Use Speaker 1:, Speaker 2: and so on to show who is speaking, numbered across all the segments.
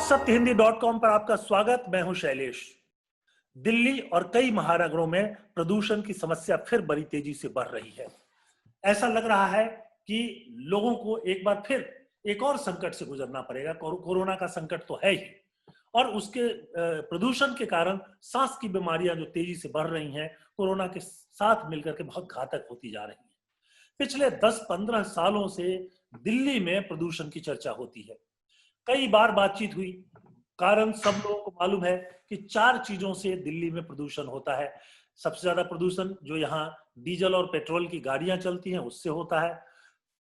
Speaker 1: सत्यहिंदी.com पर आपका स्वागत। मैं हूं शैलेश। दिल्ली और कई महानगरों में प्रदूषण की समस्या फिर बड़ी तेजी से बढ़ रही है। ऐसा लग रहा है कि लोगों को एक बार फिर एक और संकट से गुजरना पड़ेगा। कोरोना का संकट तो है ही, और उसके प्रदूषण के कारण सांस की बीमारियां जो तेजी से बढ़ रही हैं, कोरोना के साथ मिलकर के बहुत घातक होती जा रही हैं। पिछले 10-15 सालों से दिल्ली में प्रदूषण की चर्चा होती है। कई बार बातचीत हुई। कारण सब लोगों को मालूम है कि 4 चीजों से दिल्ली में प्रदूषण होता है। सबसे ज्यादा प्रदूषण जो यहाँ डीजल और पेट्रोल की गाड़ियां चलती हैं उससे होता है,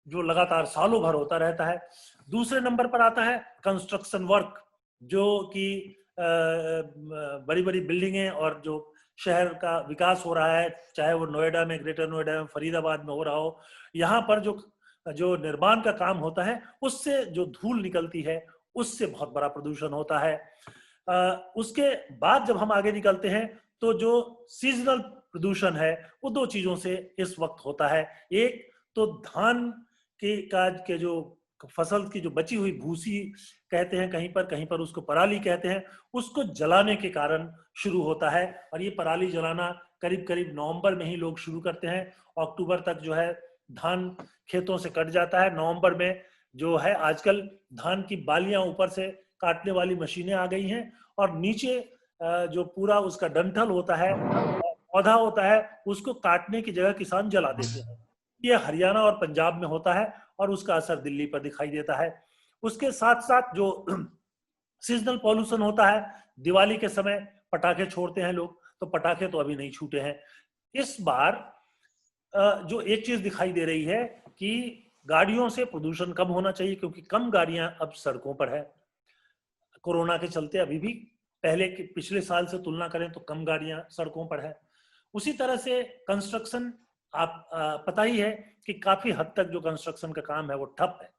Speaker 1: जो लगातार सालों भर होता रहता है। दूसरे नंबर पर आता है कंस्ट्रक्शन वर्क, जो कि बड़ी बड़ी बिल्डिंगें और जो शहर का विकास हो रहा है, चाहे वो नोएडा में, ग्रेटर नोएडा में, फरीदाबाद में हो रहा हो, यहाँ पर जो जो निर्माण का काम होता है उससे जो धूल निकलती है उससे बहुत बड़ा प्रदूषण होता है। उसके बाद जब हम आगे निकलते हैं तो जो सीजनल प्रदूषण है वो 2 चीजों से इस वक्त होता है। एक तो धान के जो फसल की जो बची हुई भूसी कहते हैं, कहीं पर उसको पराली कहते हैं, उसको जलाने के कारण शुरू होता है। और ये पराली जलाना करीब करीब नवंबर में ही लोग शुरू करते हैं। अक्टूबर तक जो है धान खेतों से कट जाता है। नवंबर में जो है आजकल धान की बालियां ऊपर से काटने वाली मशीनें आ गई हैं, और नीचे जो पूरा उसका डंठल होता है, पौधा होता है, उसको काटने की जगह किसान जला देते हैं। ये हरियाणा और पंजाब में होता है और उसका असर दिल्ली पर दिखाई देता है। उसके साथ साथ जो सीजनल पॉल्यूशन होता है, दिवाली के समय पटाखे छोड़ते हैं लोग, तो पटाखे तो अभी नहीं छूटे हैं। इस बार जो एक चीज दिखाई दे रही है कि गाड़ियों से प्रदूषण कम होना चाहिए, क्योंकि कम गाड़ियां अब सड़कों पर है। कोरोना के चलते अभी भी पहले के पिछले साल से तुलना करें तो कम गाड़ियां सड़कों पर है। उसी तरह से कंस्ट्रक्शन, आप पता ही है कि काफी हद तक जो कंस्ट्रक्शन का काम है वो ठप है।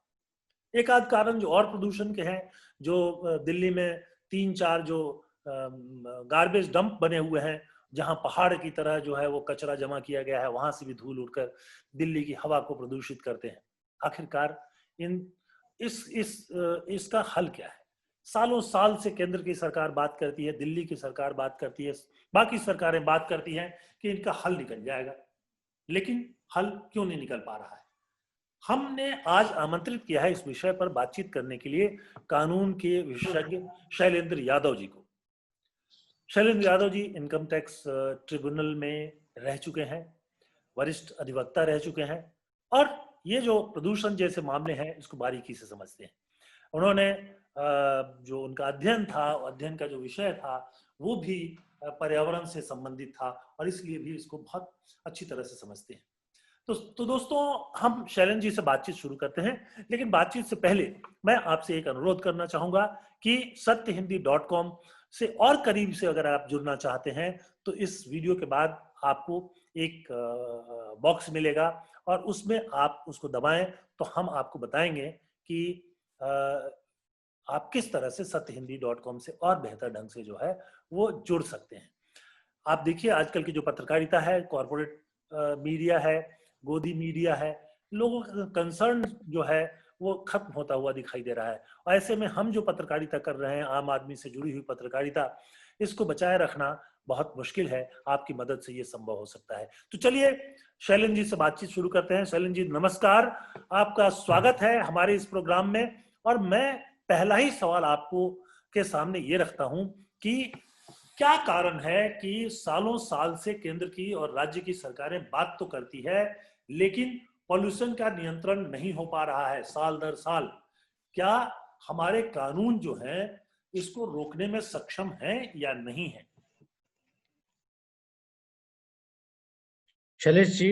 Speaker 1: एक आध कारण जो और प्रदूषण के हैं, जो दिल्ली में 3-4 जो गार्बेज डंप बने हुए हैं, जहां पहाड़ की तरह जो है वो कचरा जमा किया गया है, वहां से भी धूल उड़कर दिल्ली की हवा को प्रदूषित करते हैं। आखिरकार इन इसका हल क्या है? सालों साल से केंद्र की सरकार बात करती है, दिल्ली की सरकार बात करती है, बाकी सरकारें बात करती हैं कि इनका हल निकल जाएगा, लेकिन हल क्यों नहीं निकल पा रहा है? हमने आज आमंत्रित किया है इस विषय पर बातचीत करने के लिए कानून के विशेषज्ञ शैलेंद्र यादव जी को। Shailendra Yadav ji income tax tribunal में रह चुके हैं, वरिष्ठ अधिवक्ता रह चुके हैं, और ये जो प्रदूषण जैसे मामले हैं इसको बारीकी से समझते हैं। उन्होंने जो उनका अध्ययन था, अध्ययन का जो विषय था वो भी पर्यावरण से संबंधित था, और इसलिए भी इसको बहुत अच्छी तरह से समझते हैं। तो दोस्तों, हम शैलेंद्र जी से बातचीत शुरू करते हैं, लेकिन बातचीत से पहले मैं आपसे एक अनुरोध करना चाहूंगा कि सत्यहिंदी.com से और करीब से अगर आप जुड़ना चाहते हैं तो इस वीडियो के बाद आपको एक बॉक्स मिलेगा, और उसमें आप उसको दबाएं तो हम आपको बताएंगे कि आप किस तरह से सत्यहिंदी.com से और बेहतर ढंग से जो है वो जुड़ सकते हैं। आप देखिए आजकल की जो पत्रकारिता है, कॉर्पोरेट मीडिया है, गोदी मीडिया है, लोगों का कंसर्न जो है वो खत्म होता हुआ दिखाई दे रहा है। और ऐसे में हम जो पत्रकारिता कर रहे हैं, आम आदमी से जुड़ी हुई पत्रकारिता, इसको बचाए रखना बहुत मुश्किल है। आपकी मदद से ये संभव हो सकता है। तो चलिए शैलेंद्र जी से बातचीत शुरू करते हैं। शैलेंद्र जी नमस्कार, आपका स्वागत है हमारे इस प्रोग्राम में। और मैं पहला ही सवाल आपको के सामने ये रखता हूं कि क्या कारण है कि सालों साल से केंद्र की और राज्य की सरकारें बात तो करती है, लेकिन पॉल्यूशन का नियंत्रण नहीं हो पा रहा है साल दर साल? क्या हमारे कानून जो हैं इसको रोकने में सक्षम हैं या नहीं है?
Speaker 2: शैलेश जी,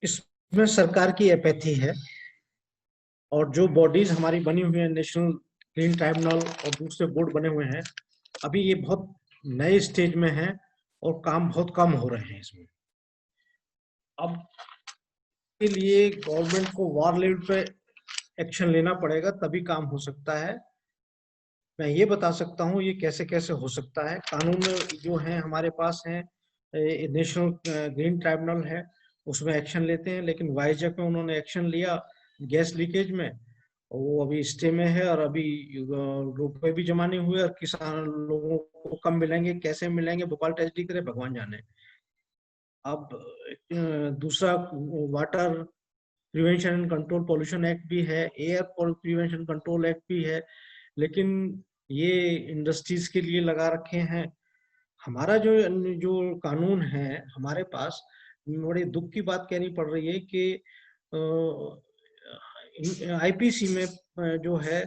Speaker 2: इसमें सरकार की एपैथी है, और जो बॉडीज हमारी बनी हुई है, नेशनल ग्रीन ट्राइब्यूनल और दूसरे बोर्ड बने हुए हैं, अभी ये बहुत नए स्टेज में हैं और काम बहुत कम हो रहे हैं इसमें। अब के लिए गवर्नमेंट को वार लेवल पे एक्शन लेना पड़ेगा, तभी काम हो सकता है। मैं ये बता सकता हूँ ये कैसे कैसे हो सकता है। कानून में जो है हमारे पास है, नेशनल ग्रीन ट्राइब्यूनल है, उसमें एक्शन लेते हैं, लेकिन वाइजैक में उन्होंने एक्शन लिया गैस लीकेज में, वो अभी स्टे में है और अभी रुपए भी जमा नहीं हुए और किसान लोगों को कम मिलेंगे, कैसे मिलेंगे, भोपाल ट्रेजेडी करे भगवान जाने। अब दूसरा water prevention and control pollution act भी है, एयर प्रिवेंशन कंट्रोल एक्ट भी है, लेकिन ये इंडस्ट्रीज के लिए लगा रखे हैं। हमारा जो जो कानून है हमारे पास, बड़े दुख की बात कहनी पड़ रही है कि आईपीसी में जो है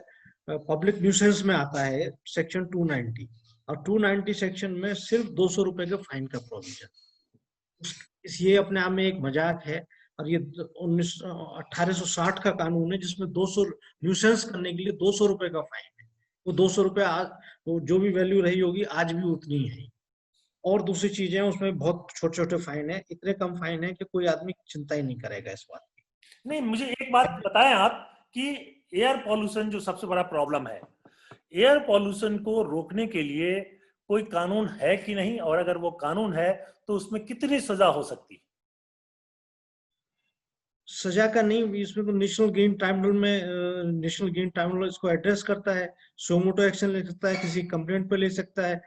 Speaker 2: पब्लिक न्यूसेंस में आता है सेक्शन 290, और 290 सेक्शन में सिर्फ 200 रुपए के फाइन का प्रोविजन। ये अपने आप में एक मजाक है, और ये 1860 का कानून है जिसमें 200 न्यूसेंस करने के लिए 200 रुपए का फाइन है। वो 200 रुपए आज तो जो भी वैल्यू रही होगी आज भी उतनी है। और दूसरी चीजें उसमें बहुत छोटे छोटे फाइन है, इतने कम फाइन है कि कोई आदमी चिंता ही नहीं करेगा इस बात की।
Speaker 1: नहीं, मुझे एक बात बताएं आप कि एयर पॉल्यूशन जो सबसे बड़ा प्रॉब्लम है, एयर पॉल्यूशन को रोकने के लिए कोई कानून है कि नहीं, और अगर वो कानून है तो उसमें कितनी सजा हो सकती है?
Speaker 2: सजा का नहीं, इसमें तो नेशनल ग्रीन ट्राइब्यूनल में नेशनल ग्रीन ट्राइब्यूनल इसको एड्रेस करता है, सोमोटो एक्शन ले सकता है, किसी कंप्लेंट पे ले सकता है।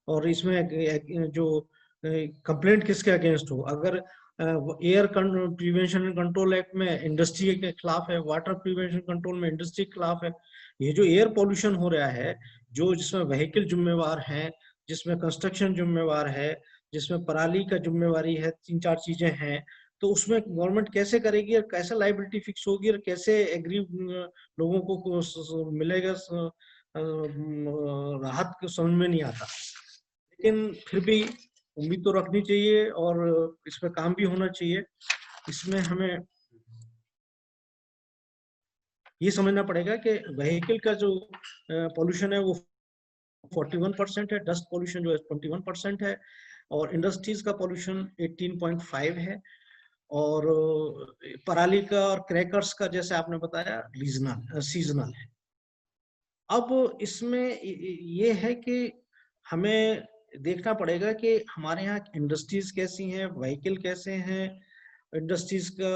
Speaker 2: और इसमें जो कंप्लेंट किसके अगेंस्ट हो, अगर air prevention and control act में इंडस्ट्री के खिलाफ है, वाटर प्रिवेंशन कंट्रोल में इंडस्ट्री के खिलाफ है। ये जो एयर पोल्यूशन हो रहा है, जो जिसमें व्हीकल जिम्मेवार है, जिसमें कंस्ट्रक्शन जिम्मेवार है, जिसमें पराली का जिम्मेवारी है, 3-4 चीजें हैं, तो उसमें गवर्नमेंट कैसे करेगी और कैसे लाइबिलिटी फिक्स होगी और कैसे एग्री लोगों को मिलेगा, राहत समझ में नहीं आता। लेकिन फिर भी उम्मीद तो रखनी चाहिए और इस पर काम भी होना चाहिए। इसमें हमें ये समझना पड़ेगा कि व्हीकल का जो पोल्यूशन है वो 41% है, डस्ट पोल्यूशन जो है 21% है, और इंडस्ट्रीज का पोल्यूशन 18.5 है, और पराली का और क्रैकर्स का जैसे आपने बताया रीजनल सीजनल है। अब इसमें ये है कि हमें देखना पड़ेगा कि हमारे यहाँ इंडस्ट्रीज कैसी हैं, व्हीकल कैसे हैं। इंडस्ट्रीज का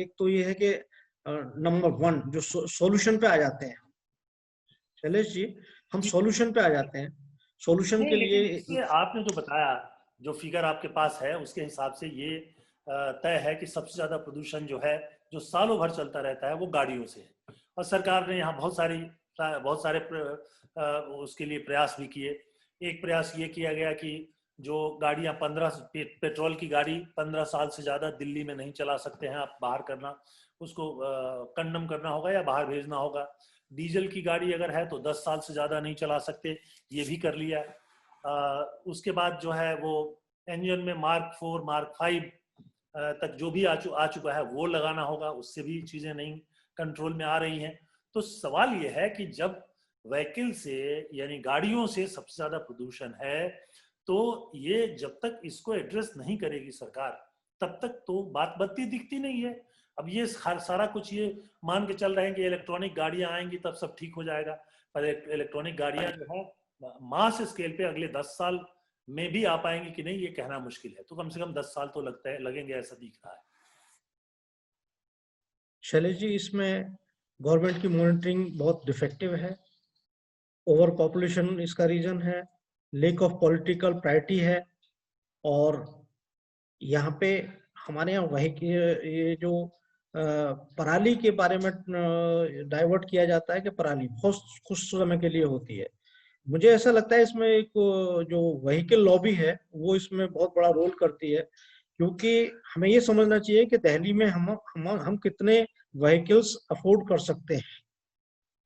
Speaker 2: एक तो ये है कि नंबर 1 जो सॉल्यूशन पे आ जाते हैं शैलेश जी, हम सॉल्यूशन पे आ जाते हैं। सॉल्यूशन
Speaker 1: नहीं,
Speaker 2: के
Speaker 1: लेकिन
Speaker 2: लिए
Speaker 1: इससे आपने जो बताया, जो फिगर आपके पास है उसके हिसाब से ये तय है कि सबसे ज्यादा प्रदूषण जो है, जो सालों भर चलता रहता है, वो गाड़ियों से है। और सरकार ने यहाँ बहुत सारे उसके लिए प्रयास भी किए। एक प्रयास ये किया गया कि जो गाड़ियां 15 पेट्रोल की गाड़ी 15 साल से ज्यादा दिल्ली में नहीं चला सकते हैं आप, बाहर करना, उसको कंडम करना होगा या बाहर भेजना होगा। डीजल की गाड़ी अगर है तो 10 साल से ज्यादा नहीं चला सकते, ये भी कर लिया। उसके बाद जो है वो इंजन में मार्क 4 मार्क 5 तक जो भी आ चुका है वो लगाना होगा, उससे भी चीजें नहीं कंट्रोल में आ रही हैं। तो सवाल ये है कि जब व्हीकल से यानी गाड़ियों से सबसे ज्यादा प्रदूषण है, तो ये जब तक इसको एड्रेस नहीं करेगी सरकार, तब तक तो बात बनती दिखती नहीं है। अब ये सारा कुछ ये मान के चल रहे हैं कि इलेक्ट्रॉनिक गाड़ियां आएंगी तब सब ठीक हो जाएगा, पर इलेक्ट्रॉनिक गाड़ियां जो है मास स्केल पे अगले 10 साल में भी आ पाएंगे कि नहीं, ये कहना मुश्किल है। तो कम से कम 10 साल तो लगता है, लगेंगे, ऐसा दिख रहा है।
Speaker 2: शैलेश जी, इसमें गवर्नमेंट की मॉनिटरिंग बहुत डिफेक्टिव है। ओवर पॉपुलेशन इसका रीजन है, लेक ऑफ पॉलिटिकल प्रायोरिटी है, और यहाँ पे हमारे यहाँ वही ये जो पराली के बारे में डाइवर्ट किया जाता है कि पराली बहुत कुछ समय के लिए होती है। मुझे ऐसा लगता है इसमें एक जो व्हीकल लॉबी है वो इसमें बहुत बड़ा रोल करती है, क्योंकि हमें ये समझना चाहिए कि दिल्ली में हम कितने व्हीकल्स अफोर्ड कर सकते हैं।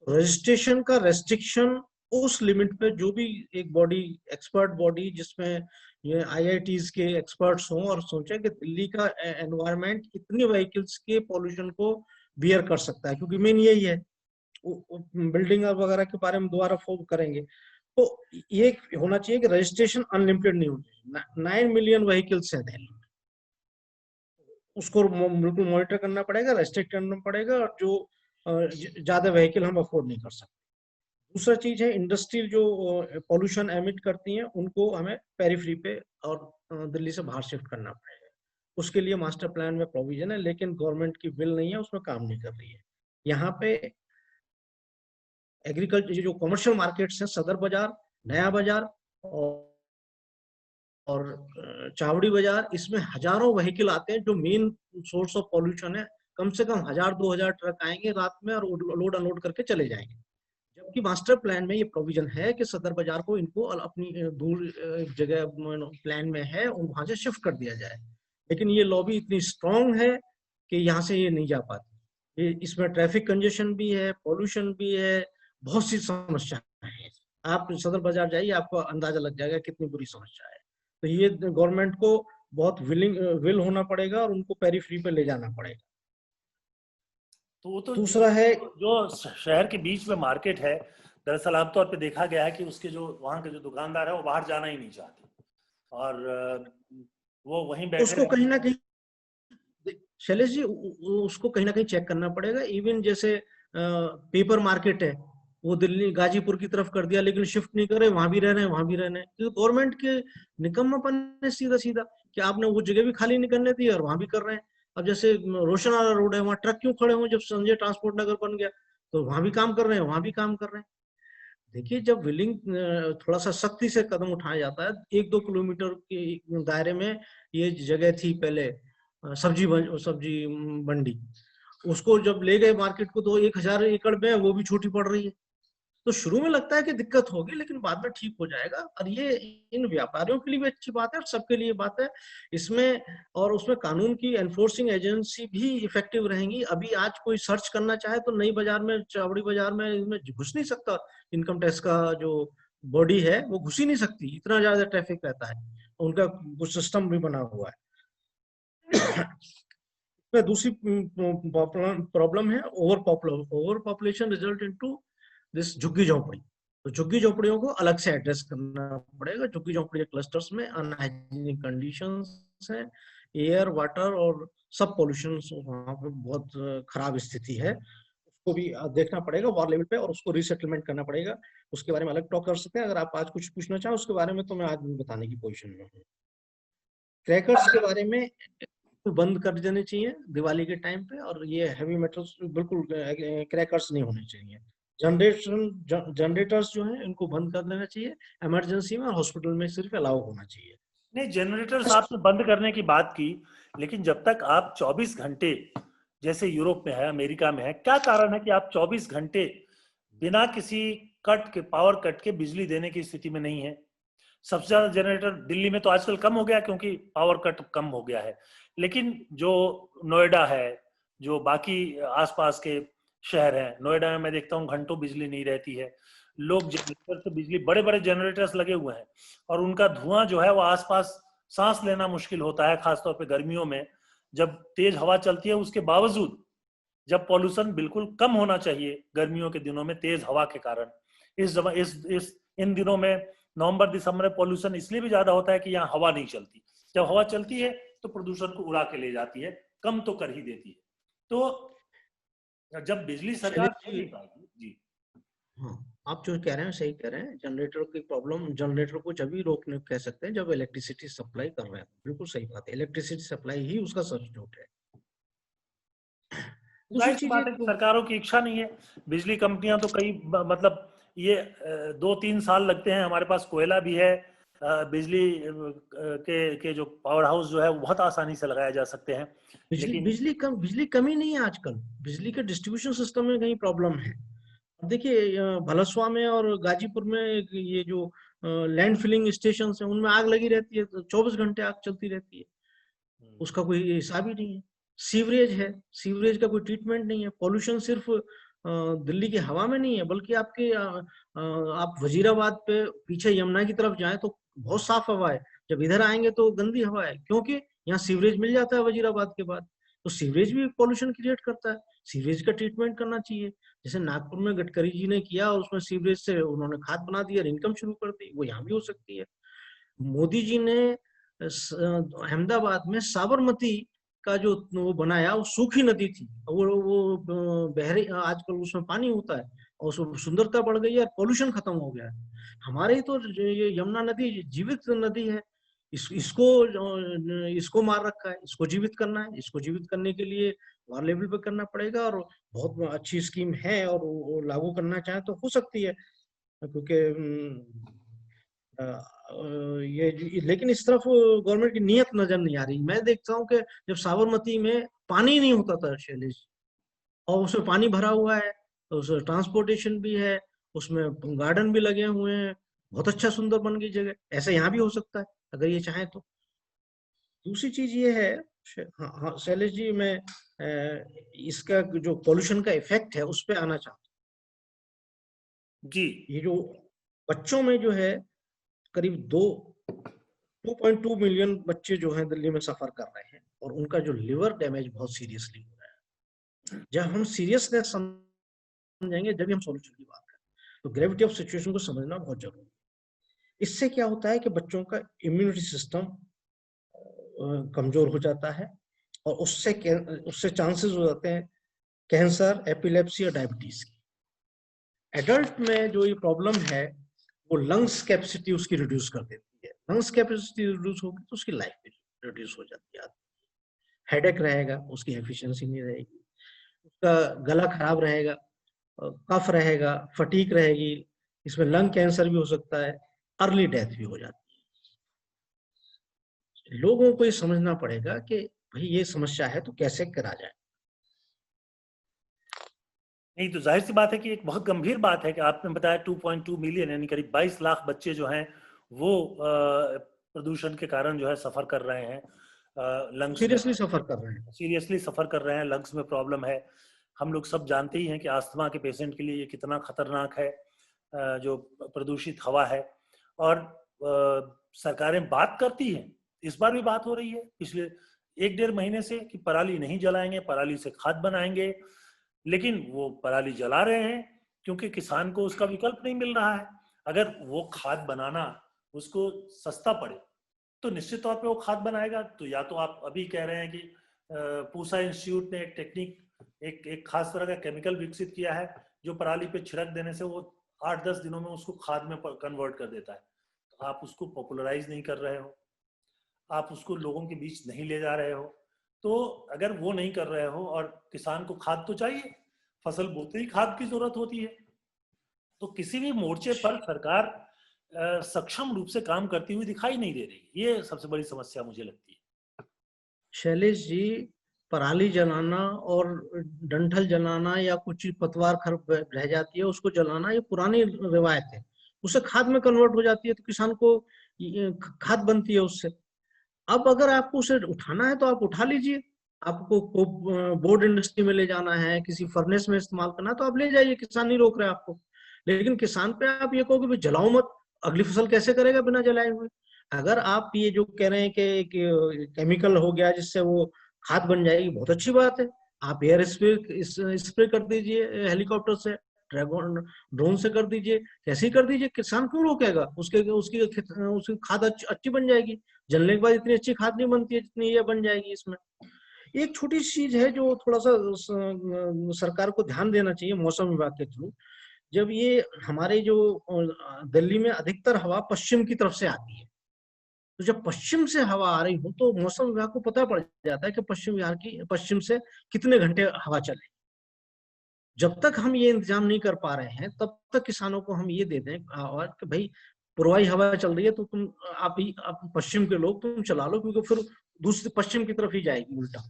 Speaker 2: रजिस्ट्रेशन का रेस्ट्रिक्शन उस लिमिट पे जो भी एक बॉडी, एक्सपर्ट बॉडी जिसमें ये आईआईटीज के एक्सपर्ट्स हों और सोचें कि दिल्ली का एनवायरनमेंट इतने व्हीकल्स के पॉल्यूशन को बियर कर सकता है, क्योंकि मेन यही है। बिल्डिंग वगैरह के बारे में दोबारा फोकस करेंगे, तो ये होना चाहिए कि रजिस्ट्रेशन अनलिमिटेड नहीं होना चाहिए। 9 मिलियन व्हीकल्स है दिल्ली में, उसको बिल्कुल मॉनिटर करना पड़ेगा, रेस्ट्रिक्ट करना पड़ेगा, और जो ज्यादा व्हीकल हम अफोर्ड नहीं कर सकते। दूसरा चीज है इंडस्ट्री जो पॉल्यूशन एमिट करती हैं उनको हमें पेरिफेरी पे और दिल्ली से बाहर शिफ्ट करना पड़ेगा। उसके लिए मास्टर प्लान में प्रोविजन है, लेकिन गवर्नमेंट की विल नहीं है, उसमें काम नहीं कर रही है। यहाँ पे एग्रीकल्चर जो कमर्शियल मार्केट्स हैं, सदर बाजार, नया बाजार और चावड़ी बाजार, इसमें हजारों व्हीकल आते हैं जो मेन सोर्स ऑफ पॉल्यूशन है। कम से कम 1000-2000 ट्रक आएंगे रात में और लोड अनलोड करके चले जाएंगे। जबकि मास्टर प्लान में ये प्रोविजन है कि सदर बाजार को इनको अपनी दूर जगह प्लान में है, वहां से शिफ्ट कर दिया जाए। लेकिन ये लॉबी इतनी स्ट्रांग है कि यहाँ से ये नहीं जा पाती। ये इसमें ट्रैफिक कंजेशन भी है, पॉल्यूशन भी है, बहुत सी समस्या है। आप सदर बाजार जाइए, आपको अंदाजा लग जाएगा कितनी बुरी समस्या है। तो ये गवर्नमेंट को बहुत विल होना पड़ेगा और उनको पेरीफ्री पे ले जाना पड़ेगा।
Speaker 1: तो वो तो
Speaker 2: दूसरा है
Speaker 1: जो शहर के बीच में मार्केट है, दरअसल आमतौर पे देखा गया है कि उसके जो वहाँ के जो दुकानदार है वो बाहर जाना ही नहीं चाहते और वो वहीं बैठे
Speaker 2: उसको कहीं ना कहीं, शैलेश जी, उसको कहीं ना कहीं चेक करना पड़ेगा। इवन जैसे पेपर मार्केट है, वो दिल्ली गाजीपुर की तरफ कर दिया, लेकिन शिफ्ट नहीं कर रहे, वहां भी रह रहे हैं, वहां भी रह रहे हैं। तो गवर्नमेंट के निकम्मापन है सीधा सीधा कि आपने वो जगह भी खाली नहीं करने दी और वहां भी कर रहे हैं। अब जैसे रोशनारा रोड है, वहां ट्रक क्यों खड़े हुए? जब संजय ट्रांसपोर्ट नगर बन गया तो वहां भी काम कर रहे हैं, वहां भी काम कर रहे हैं। देखिए, जब विलिंग थोड़ा सा सख्ती से कदम उठाया जाता है, 1-2 किलोमीटर के दायरे में ये जगह थी पहले सब्जी मंडी, उसको जब ले गए मार्केट को तो 1000 एकड़ में वो भी छोटी पड़ रही है। तो शुरू में लगता है कि दिक्कत होगी, लेकिन बाद में ठीक हो जाएगा। और ये इन व्यापारियों के लिए भी अच्छी बात है और सबके लिए बात है इसमें। और उसमें कानून की एनफोर्सिंग एजेंसी भी इफेक्टिव रहेंगी। अभी आज कोई सर्च करना चाहे तो नई बाजार में, चावड़ी बाजार में इसमें घुस नहीं सकता। इनकम टैक्स का जो बॉडी है वो घुस ही नहीं सकती, इतना ज्यादा ट्रैफिक रहता है। उनका कुछ सिस्टम भी बना हुआ है। दूसरी प्रॉब्लम है over population result into this झुग्गी झोपड़ी। तो झुग्गी झोपड़ियों को अलग से एड्रेस करना पड़ेगा। झुग्गी झोपड़ी क्लस्टर्स में अनहाइजीनिक कंडीशंस है, एयर, वाटर और सब पॉल्यूशन वहां पे बहुत खराब स्थिति है। उसको भी देखना पड़ेगा वार लेवल पे और उसको रीसेटलमेंट करना पड़ेगा। उसके बारे में अलग टॉक कर सकते हैं। अगर आप आज कुछ पूछना चाहें उसके बारे में तो मैं आज बताने की पोजीशन में हूँ। क्रैकर्स के बारे में बंद कर देने चाहिए दिवाली के टाइम पे, और ये हैवी मेटल्स बिल्कुल क्रैकर्स नहीं होने चाहिए। जनरेटर्स जो है इनको बंद कर देना चाहिए। इमरजेंसी में और हॉस्पिटल में सिर्फ अलाउ होना चाहिए।
Speaker 1: नहीं, जनरेटर्स आपने बंद करने की बात की, लेकिन जब तक आप 24 घंटे जैसे यूरोप में है, अमेरिका में है, क्या कारण है कि आप 24 घंटे बिना किसी पावर कट के बिजली देने की स्थिति में नहीं है? सबसे ज्यादा जनरेटर दिल्ली में तो आजकल कम हो गया क्योंकि पावर कट कम हो गया है, लेकिन जो नोएडा है, जो बाकी आसपास के शहर हैं, नोएडा में मैं देखता हूँ घंटों बिजली नहीं रहती है। लोग जनरेटर से बिजली, बड़े बड़े जनरेटर्स लगे हुए हैं और उनका धुआं जो है वो आसपास सांस लेना मुश्किल होता है, खासतौर पे गर्मियों में जब तेज हवा चलती है। उसके बावजूद जब पॉल्यूशन बिल्कुल कम होना चाहिए गर्मियों के दिनों में तेज हवा के कारण, इन दिनों में नवंबर दिसंबर में पॉल्यूशन इसलिए भी ज्यादा होता है कि यहाँ हवा नहीं चलती। जब हवा चलती है तो प्रदूषण को उड़ा के ले जाती है, कम तो कर ही देती है। तो जब बिजली सरकार दे नहीं पाएगी जी।
Speaker 2: हाँ, आप जो कह रहे हैं सही कह रहे हैं। जनरेटर की प्रॉब्लम, जनरेटर को जब भी रोकने कह सकते हैं जब इलेक्ट्रिसिटी सप्लाई कर रहे हैं। बिल्कुल सही बात है, इलेक्ट्रिसिटी सप्लाई ही उसका सब्स्टिट्यूट है। दूसरी
Speaker 1: जाहिर सी
Speaker 2: चीज
Speaker 1: बात है कि सरकारों की इच्छा नहीं है। बिजली कंपनियां तो कई मतलब ये 2-3 साल लगते हैं। हमारे पास कोयला भी है, बिजली के जो पावर हाउस जो है वो बहुत आसानी से लगाए जा सकते हैं, लेकिन
Speaker 2: बिजली कमी नहीं है आजकल। बिजली के डिस्ट्रीब्यूशन सिस्टम में कहीं प्रॉब्लम है। देखिए, भलसवा में और गाजीपुर में ये जो लैंड फिलिंग स्टेशन है उनमें आग लगी रहती है, तो 24 घंटे आग चलती रहती है। उसका कोई हिसाब ही नहीं है। सीवरेज है, सीवरेज का कोई ट्रीटमेंट नहीं है। पॉल्यूशन सिर्फ दिल्ली की हवा में नहीं है, बल्कि आपके आप वजीराबाद पे पीछे यमुना की तरफ जाएं तो बहुत साफ हवा है। जब इधर आएंगे तो गंदी हवा है, क्योंकि यहाँ सीवरेज मिल जाता है वजीराबाद के बाद। तो सीवरेज भी पॉल्यूशन क्रिएट करता है। सीवरेज का ट्रीटमेंट करना चाहिए, जैसे नागपुर में गडकरी जी ने किया और उसमें सीवरेज से उन्होंने खाद बना दिया और इनकम शुरू कर दी। वो यहाँ भी हो सकती है। मोदी जी ने अहमदाबाद में साबरमती का जो वो बनाया, वो सूखी नदी थी, वो बहरे आजकल उसमें पानी होता है और उसमें सुंदरता बढ़ गई है, पॉल्यूशन खत्म हो गया है। हमारे तो ये यमुना नदी जीवित नदी है। इसको मार रखा है। इसको जीवित करना है। इसको जीवित करने के लिए वार लेवल पे करना पड़ेगा और बहुत अच्छी स्कीम है और वो लागू करना चाहे तो हो सकती है, क्योंकि लेकिन इस तरफ गवर्नमेंट की नीयत नजर नहीं आ रही। मैं देखता हूँ कि जब साबरमती में पानी नहीं होता था शैलेश, और उसमें पानी भरा हुआ है, तो उसमें ट्रांसपोर्टेशन भी है, उसमें गार्डन भी लगे हुए हैं, बहुत अच्छा सुंदर बन गई जगह। ऐसे यहाँ भी हो सकता है अगर ये चाहे तो। दूसरी चीज ये है, हाँ हाँ शैलेश जी, मैं इसका जो पॉल्यूशन का इफेक्ट है उस पर आना चाहता
Speaker 1: जी।
Speaker 2: हूँ। ये जो बच्चों में जो है, करीब 2.2 मिलियन बच्चे जो हैं दिल्ली में सफर कर रहे हैं, और उनका जो लिवर डैमेज बहुत सीरियसली हो रहा है। जब हम सीरियसनेस समझेंगे जब हम सॉल्यूशन की बात करें, तो ग्रेविटी ऑफ सिचुएशन को समझना बहुत जरूरी है। इससे क्या होता है कि बच्चों का इम्यूनिटी सिस्टम कमजोर हो जाता है, और उससे चांसेस हो जाते हैं कैंसर, एपिलेप्सी और डायबिटीज की। एडल्ट में जो ये प्रॉब्लम है, वो लंग्स कैपेसिटी उसकी रिड्यूस कर देती है। लंग्स कैपेसिटी रिड्यूस होगी तो उसकी लाइफ भी रिड्यूस हो जाती है। हेडेक रहेगा, उसकी एफिशिएंसी नहीं रहेगी, उसका गला खराब रहेगा, कफ रहेगा, फटीक रहेगी, इसमें लंग कैंसर भी हो सकता है, अर्ली डेथ भी हो जाती है। लोगों को ये समझना पड़ेगा कि भाई ये समस्या है तो कैसे करा जाए।
Speaker 1: नहीं तो जाहिर सी बात है कि एक बहुत गंभीर बात है कि आपने बताया 2.2 मिलियन यानी करीब 22 लाख बच्चे जो हैं वो प्रदूषण के कारण जो है सफर कर रहे हैं, लंग्स में
Speaker 2: सीरियसली सफर कर रहे हैं।
Speaker 1: सीरियसली सफर कर रहे हैं, लंग्स में प्रॉब्लम है। हम लोग सब जानते ही हैं कि अस्थमा के पेशेंट के लिए ये कितना खतरनाक है, जो प्रदूषित हवा है। और सरकारें बात करती हैं, इस बार भी बात हो रही है पिछले 1-1.5 महीने से कि पराली नहीं जलाएंगे, पराली से खाद बनाएंगे, लेकिन वो पराली जला रहे हैं क्योंकि किसान को उसका विकल्प नहीं मिल रहा है। अगर वो खाद बनाना उसको सस्ता पड़े तो निश्चित तौर पे वो खाद बनाएगा। तो या तो आप अभी कह रहे हैं कि पूसा इंस्टीट्यूट ने एक टेक्निक, एक खास तरह का केमिकल विकसित किया है जो पराली पे छिड़क देने से वो 8-10 दिनों में उसको खाद में कन्वर्ट कर देता है। तो आप उसको पॉपुलराइज नहीं कर रहे हो, आप उसको लोगों के बीच नहीं ले जा रहे हो। तो अगर वो नहीं कर रहे हो, और किसान को खाद तो चाहिए, फसल बोते ही खाद की जरूरत होती है, तो किसी भी मोर्चे पर सरकार सक्षम रूप से काम करती हुई दिखाई नहीं दे रही। ये सबसे बड़ी समस्या मुझे लगती है।
Speaker 2: शैलेश जी, पराली जलाना और डंठल जलाना या कुछ पतवार खर रह जाती है उसको जलाना, ये पुरानी रिवायत है। उसे खाद में कन्वर्ट हो जाती है तो किसान को खाद बनती है उससे। अब अगर आपको उसे उठाना है तो आप उठा लीजिए। आपको बोर्ड इंडस्ट्री में ले जाना है, किसी फर्नेस में इस्तेमाल करना है तो आप ले जाइए, किसान नहीं रोक रहे आपको। लेकिन किसान पे आप ये कहोगे जलाओ मत, अगली फसल कैसे करेगा बिना जलाए हुए? अगर आप ये जो कह रहे हैं कि केमिकल हो गया जिससे वो खाद बन जाएगी, बहुत अच्छी बात है। आप एयर स्प्रे कर दीजिए, हेलीकॉप्टर से, ड्रैगन ड्रोन से कर दीजिए, कैसे ही कर दीजिए। किसान क्यों रोकेगा? उसकी खाद अच्छी बन जाएगी। जलने के बाद इतनी अच्छी खाद नहीं बनती है जितनी ये बन जाएगी इसमें। एक छोटी सी चीज है जो थोड़ा सा सरकार को ध्यान देना चाहिए मौसम विभाग के थ्रू। जब ये हमारे जो दिल्ली में अधिकतर हवा पश्चिम की तरफ से आती है, तो जब पश्चिम से हवा आ रही हो तो मौसम विभाग को पता पड़ जाता है कि पश्चिम से कितने घंटे हवा चले। जब तक हम ये इंतजाम नहीं कर पा रहे हैं तब तक किसानों को हम ये दे दें और कि भाई पूर्वाई हवा चल रही है तो आप पश्चिम के लोग तुम चला लो, क्योंकि फिर दूसरी पश्चिम की तरफ ही जाएगी उल्टा।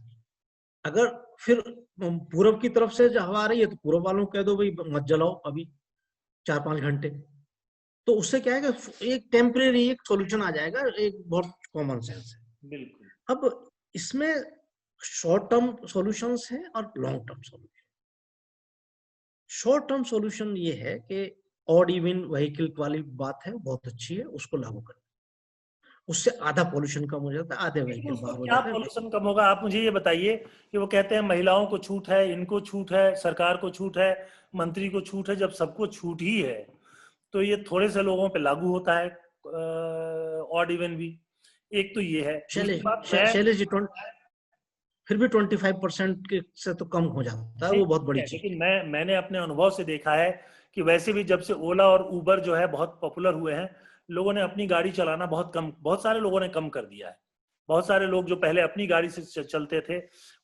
Speaker 2: अगर फिर पूरब की तरफ से हवा आ रही है तो पूरब वालों को कह दो भाई मत जलाओ अभी 4-5 घंटे। तो उससे क्या है कि एक टेम्परेरी एक सॉल्यूशन आ जाएगा, एक बहुत कॉमन सेंस है।
Speaker 1: बिल्कुल।
Speaker 2: अब इसमें शॉर्ट टर्म सॉल्यूशंस हैं और long term solution. Short term solution ये है कि ऑड इवन व्हीकल वाली बात है, बहुत अच्छी है, उसको लागू करें। उससे आधा पोल्यूशन कम हो जाता है, आधे
Speaker 1: लेकिन
Speaker 2: व्हीकल
Speaker 1: उसमें
Speaker 2: बाहर हो
Speaker 1: क्या
Speaker 2: जाते हैं।
Speaker 1: पॉल्यूशन कम होगा? आप मुझे ये बताइए कि वो कहते हैं महिलाओं को छूट है, इनको छूट है, सरकार को छूट है, मंत्री को छूट है। जब सबको छूट ही है तो ये थोड़े से लोगों पे लागू होता है, ऑड इवन भी। एक तो ये है। दूसरी बात, मैं
Speaker 2: शैलेश जी, फिर भी 25% से तो कम हो जाता है,
Speaker 1: नहीं
Speaker 2: वो बहुत
Speaker 1: ठीक
Speaker 2: बड़ी
Speaker 1: है,
Speaker 2: चीज
Speaker 1: लेकिन
Speaker 2: है।
Speaker 1: मैंने अपने अनुभव से देखा है कि वैसे भी जब से ओला और उबर जो है बहुत पॉपुलर हुए हैं, लोगों ने अपनी गाड़ी चलाना बहुत सारे लोगों ने कम कर दिया है। बहुत सारे लोग जो पहले अपनी गाड़ी से चलते थे,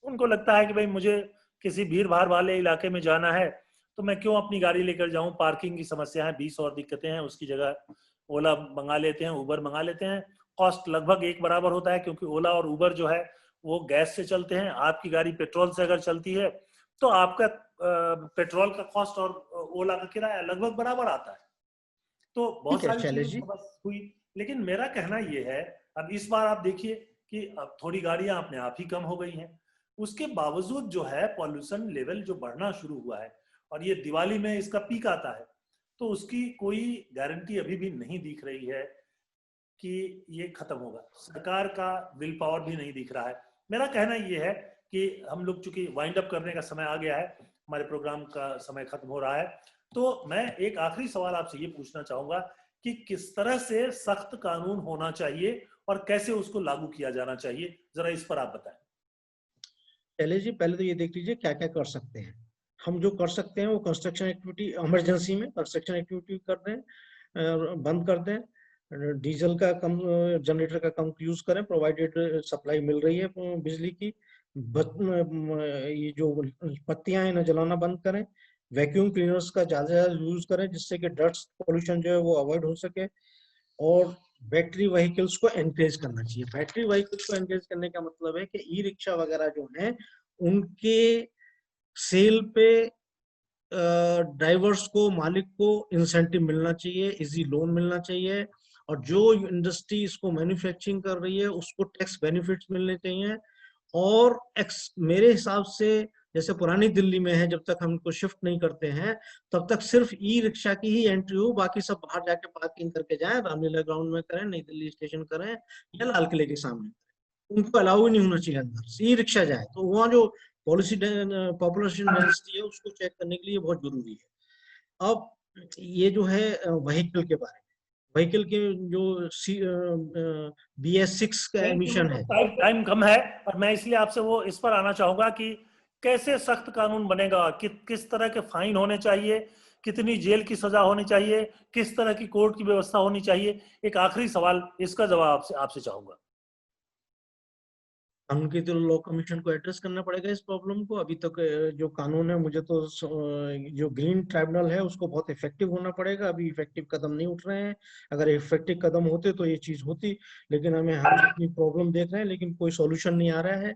Speaker 1: उनको लगता है कि भाई मुझे किसी भीड़ भाड़ वाले इलाके में जाना है तो मैं क्यों अपनी गाड़ी लेकर जाऊं, पार्किंग की समस्या है, 20 और दिक्कतें हैं, उसकी जगह ओला मंगा लेते हैं, उबर मंगा लेते हैं। कॉस्ट लगभग एक बराबर होता है, क्योंकि ओला और उबर जो है वो गैस से चलते हैं, आपकी गाड़ी पेट्रोल से अगर चलती है तो आपका पेट्रोल का कॉस्ट और ओला का किराया लगभग बराबर आता है। तो बहुत
Speaker 2: ठीक है
Speaker 1: सारी चीजें
Speaker 2: शैलेश जी।
Speaker 1: तो बस हुई। लेकिन मेरा कहना ये है, अब इस बार आप देखिए कि अब थोड़ी गाड़ियां अपने आप ही कम हो गई हैं, उसके बावजूद जो है पॉल्यूशन लेवल जो बढ़ना शुरू हुआ है, और ये दिवाली में इसका पीक आता है, तो उसकी कोई गारंटी अभी भी नहीं दिख रही है कि ये खत्म होगा। सरकार का विल पावर भी नहीं दिख रहा है। मेरा कहना ये है कि हम लोग चूंकि वाइंड अप करने का समय आ गया है, हमारे प्रोग्राम का समय खत्म हो रहा है, तो मैं एक आखिरी सवाल आपसे ये पूछना चाहूंगा कि किस तरह से सख्त कानून होना चाहिए और कैसे उसको लागू किया जाना चाहिए, जरा इस पर आप बताएं।
Speaker 2: शैलेश जी, पहले तो ये देख लीजिए क्या क्या कर सकते हैं। हम जो कर सकते हैं वो कंस्ट्रक्शन एक्टिविटी, इमरजेंसी में कंस्ट्रक्शन एक्टिविटी कर दें, बंद कर दें, डीजल का कम, जनरेटर का कम यूज करें, प्रोवाइडेड सप्लाई मिल रही है बिजली की। ये जो पत्तियां हैं ना जलाना बंद करें, वैक्यूम क्लीनर्स का ज्यादा यूज करें जिससे कि डस्ट पोल्यूशन जो है वो अवॉइड हो सके। और बैटरी व्हीकल्स को एनकरेज करना चाहिए। बैटरी व्हीकल्स को एनकरेज करने का मतलब है कि ई रिक्शा वगैरह जो है उनके सेल पे ड्राइवर्स को, मालिक को इंसेंटिव मिलना चाहिए, इजी लोन मिलना चाहिए, और जो इंडस्ट्री इसको मैन्युफैक्चरिंग कर रही है उसको टैक्स बेनिफिट्स मिलने चाहिए। और मेरे हिसाब से जैसे पुरानी दिल्ली में है, जब तक हम इनको शिफ्ट नहीं करते हैं तब तक सिर्फ ई रिक्शा की ही एंट्री हो, बाकी सब बाहर जाके पार्किंग करके जाएं, रामलीला ग्राउंड में करें, नई दिल्ली स्टेशन करें या लाल किले के सामने। उनको अलाउ ही नहीं होना चाहिए अंदर, ई रिक्शा जाए। तो वहाँ जो पॉलिसी पॉपुलेशन डेंसिटी है उसको चेक करने के लिए बहुत जरूरी है। अब ये जो है व्हीकल के बारे में, व्हीकल के जो BS6 का
Speaker 1: नहीं,
Speaker 2: एमिशन है।
Speaker 1: टाइम कम है, और मैं इसलिए आपसे वो इस पर आना चाहूंगा कि कैसे सख्त कानून बनेगा, किस तरह के फाइन होने चाहिए, कितनी जेल की सजा होनी चाहिए, किस तरह की कोर्ट की व्यवस्था होनी चाहिए। एक आखिरी सवाल, इसका जवाब आपसे आपसे चाहूंगा।
Speaker 2: कानून के तो लॉ कमीशन को एड्रेस करना पड़ेगा इस प्रॉब्लम को। अभी तक जो कानून है, मुझे तो जो ग्रीन ट्राइब्यूनल है उसको बहुत इफेक्टिव होना पड़ेगा। अभी इफेक्टिव कदम नहीं उठ रहे हैं। अगर इफेक्टिव कदम होते तो ये चीज होती, लेकिन हम अपनी प्रॉब्लम देख रहे हैं लेकिन कोई सॉल्यूशन नहीं आ रहा है।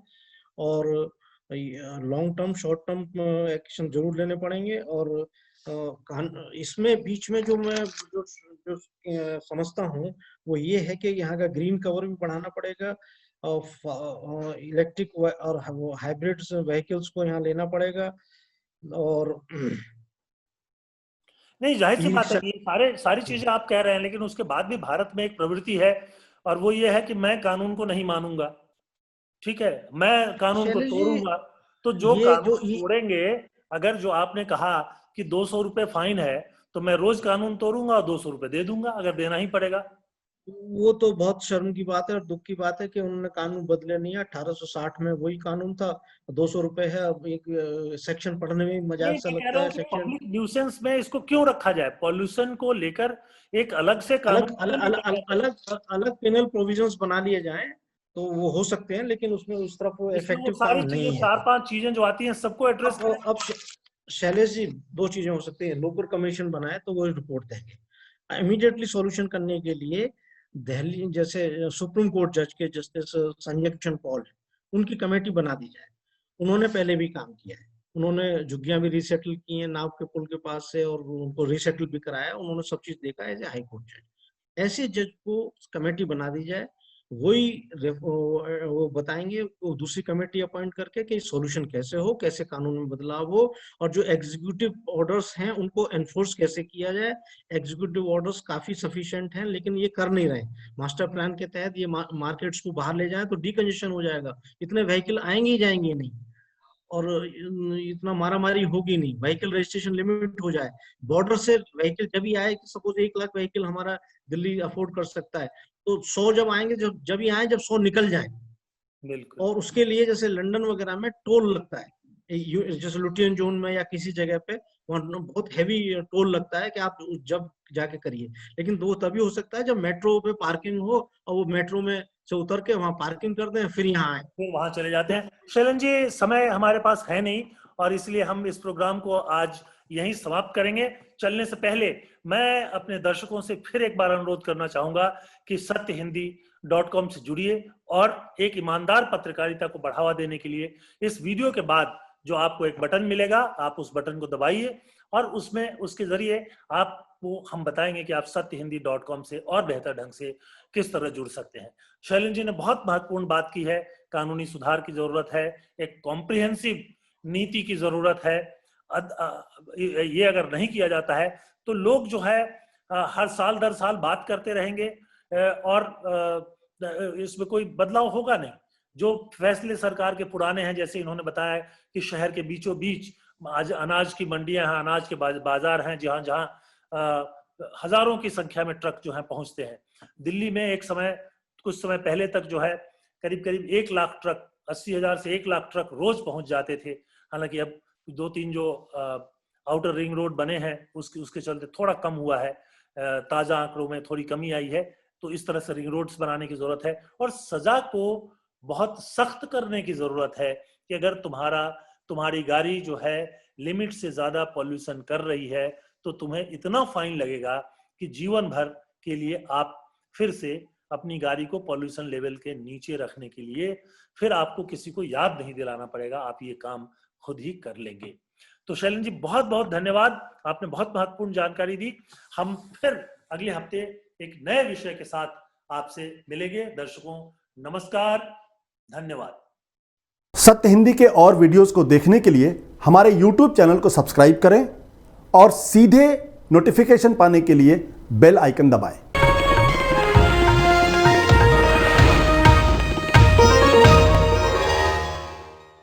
Speaker 2: और long term, short term action जरूर लेने पड़ेंगे। और इसमें बीच में जो मैं जो समझता हूँ वो ये है कि यहाँ का ग्रीन कवर भी बढ़ाना पड़ेगा, इलेक्ट्रिक और हाइब्रिड व्हीकल्स को यहाँ लेना पड़ेगा। और
Speaker 1: नहीं, जाहिर सी
Speaker 2: ई
Speaker 1: बात है
Speaker 2: रिक्शा।
Speaker 1: कि सारी चीजें आप कह रहे हैं, लेकिन उसके बाद भी भारत में एक प्रवृत्ति है, और वो ये है कि मैं कानून को नहीं मानूंगा। ठीक है, मैं कानून को
Speaker 2: शैलेश जी,
Speaker 1: तोड़ूंगा। तो जो
Speaker 2: ये
Speaker 1: कानून
Speaker 2: जो ये
Speaker 1: तोड़ेंगे, अगर जो आपने कहा कि 200 रुपए फाइन है, तो मैं रोज कानून तोड़ूंगा और 200 रुपए दे दूंगा अगर देना ही पड़ेगा।
Speaker 2: वो तो बहुत शर्म की बात है और दुख की बात है कि उन्होंने कानून बदले नहीं है। 1860 में वही कानून था, 200 रुपए है। अब एक सेक्शन पढ़ने में
Speaker 1: नहीं,
Speaker 2: मजाक सा
Speaker 1: मैं कह
Speaker 2: लगता
Speaker 1: रहा हूँ
Speaker 2: है
Speaker 1: कि
Speaker 2: सेक्शन।
Speaker 1: पब्लिक न्यूसेंस में इसको क्यों रखा जाए, पॉल्यूशन को लेकर एक अलग से कानून
Speaker 2: अलग
Speaker 1: क्यों
Speaker 2: अलग
Speaker 1: नहीं
Speaker 2: अलग
Speaker 1: बनाया जाए?
Speaker 2: अलग अलग पेनल प्रोविजंस बना लिए जाएं तो वो हो सकते हैं, लेकिन उसमें उस तरफ वो
Speaker 1: इसमें वो
Speaker 2: इफेक्टिव काम
Speaker 1: सारी चीजें,
Speaker 2: नहीं है।
Speaker 1: 4-5 चीजें जो आती हैं, सबको एड्रेस करें।
Speaker 2: अब शैलेश जी, दो चीजें हो सकती है। लोकल कमीशन बनाए तो वो रिपोर्ट देंगे। इमीडिएटली सॉल्यूशन करने के लिए दिल्ली जैसे सुप्रीम कोर्ट जज के जस्टिस संजय किशन पॉल, उनकी कमेटी बना दी जाए। उन्होंने पहले भी काम किया है। उन्होंने झुग्गियां भी रिसेटल की हैं नाव के पुल के पास से, और उनको रिसेटल भी कराया। उन्होंने सब चीज देखा एज ए हाई कोर्ट जज। ऐसे जज को कमेटी बना दी जाए, वही वो बताएंगे, वो दूसरी कमेटी अपॉइंट करके कि सॉल्यूशन कैसे हो, कैसे कानून में बदलाव हो, और जो एग्जीक्यूटिव ऑर्डर्स हैं उनको एनफोर्स कैसे किया जाए। एग्जीक्यूटिव ऑर्डर्स काफी सफिशिएंट हैं लेकिन ये कर नहीं रहे। मास्टर प्लान के तहत ये मार्केट्स को बाहर ले जाए तो डीकंजेशन हो जाएगा, इतने व्हीकल आएंगे ही जाएंगे नहीं, और इतना मारामारी होगी नहीं। व्हीकल रजिस्ट्रेशन लिमिट हो जाए, बॉर्डर से व्हीकल जब ही आए, सपोज 1 लाख व्हीकल हमारा दिल्ली अफोर्ड कर सकता है, तो 100 जब आएंगे, जब ही आए जब 100 निकल जाए।
Speaker 1: बिल्कुल।
Speaker 2: और उसके लिए जैसे लंदन वगैरह में टोल लगता है, जैसे लुटियन जोन में या किसी जगह पे वहाँ बहुत हैवी टोल लगता है कि आप जब जाके करिए। लेकिन वो तभी हो सकता है जब मेट्रो पे पार्किंग हो, और वो मेट्रो में से उतर के वहां पार्किंग कर दें फिर यहाँ आए।
Speaker 1: फिर वहां चले जाते हैं। शैलन जी, समय हमारे पास है नहीं, और इसलिए हम इस प्रोग्राम को आज यहीं समाप्त करेंगे। चलने से पहले मैं अपने दर्शकों से फिर एक बार अनुरोध करना चाहूंगा कि सत्यहिंदी.com से जुड़िए और एक ईमानदार पत्रकारिता को बढ़ावा देने के लिए इस वीडियो के बाद जो आपको एक बटन मिलेगा, आप उस बटन को दबाइए और उसमें उसके जरिए आपको हम बताएंगे कि आप सत्यहिंदी.com से और बेहतर ढंग से किस तरह जुड़ सकते हैं। शैलेंद्र जी ने बहुत महत्वपूर्ण बात की है, कानूनी सुधार की जरूरत है, एक कॉम्प्रिहेंसिव नीति की जरूरत है। ये अगर नहीं किया जाता है तो लोग जो है हर साल दर साल बात करते रहेंगे और इसमें कोई बदलाव होगा नहीं। जो फैसले सरकार के पुराने हैं, जैसे इन्होंने बताया कि शहर के बीचों बीच आज अनाज की मंडियां हैं, अनाज के बाजार हैं, जहां जहां हजारों की संख्या में ट्रक जो है पहुंचते हैं। दिल्ली में कुछ समय पहले तक जो है करीब करीब 1 लाख ट्रक, 80,000 से 1 लाख ट्रक रोज पहुंच जाते थे। हालांकि अब 2-3 जो आउटर रिंग रोड बने हैं उसके चलते थोड़ा कम हुआ है, ताजा आंकड़ों में थोड़ी कमी आई है। तो इस तरह से रिंग रोड्स बनाने की जरूरत है और सजा को बहुत सख्त करने की जरूरत है कि अगर तुम्हारी गाड़ी जो है लिमिट से ज्यादा पॉल्यूशन कर रही है तो तुम्हें इतना फाइन लगेगा कि जीवन भर के लिए आप फिर से अपनी गाड़ी को पॉल्यूशन लेवल के नीचे रखने के लिए फिर आपको किसी को याद नहीं दिलाना पड़ेगा, आप ये काम खुद ही कर लेंगे। तो शैलेंद्र जी बहुत बहुत धन्यवाद, आपने बहुत महत्वपूर्ण जानकारी दी। हम फिर अगले हफ्ते एक नए विषय के साथ आपसे मिलेंगे। दर्शकों नमस्कार, धन्यवाद।
Speaker 3: सत्य हिंदी के और वीडियोस को देखने के लिए हमारे YouTube चैनल को सब्सक्राइब करें और सीधे नोटिफिकेशन पाने के लिए बेल आइकन दबाएं।